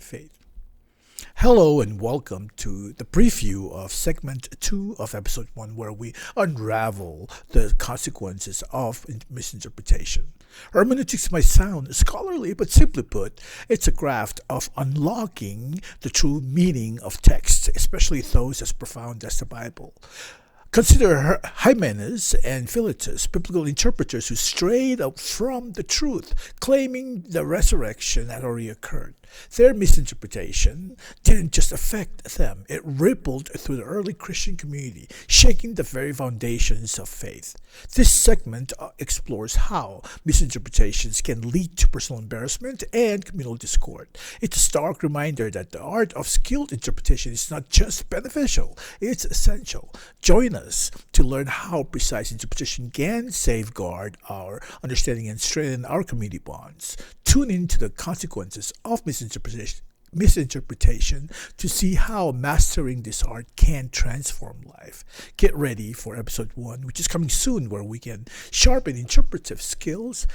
faith. Hello and welcome to the preview of segment 2 of episode 1, where we unravel the consequences of misinterpretation. Hermeneutics might sound scholarly, but simply put, it's a craft of unlocking the true meaning of texts, especially those as profound as the Bible. Consider Hymenaeus and Philetus, biblical interpreters who strayed up from the truth, claiming the resurrection had already occurred. Their misinterpretation didn't just affect them, it rippled through the early Christian community, shaking the very foundations of faith. This segment explores how misinterpretations can lead to personal embarrassment and communal discord. It's a stark reminder that the art of skilled interpretation is not just beneficial, it's essential. Join us to learn how precise interpretation can safeguard our understanding and strengthen our community bonds. Tune in to the consequences of misinterpretation to see how mastering this art can transform life. Get ready for episode 1, which is coming soon, where we can sharpen interpretive skills,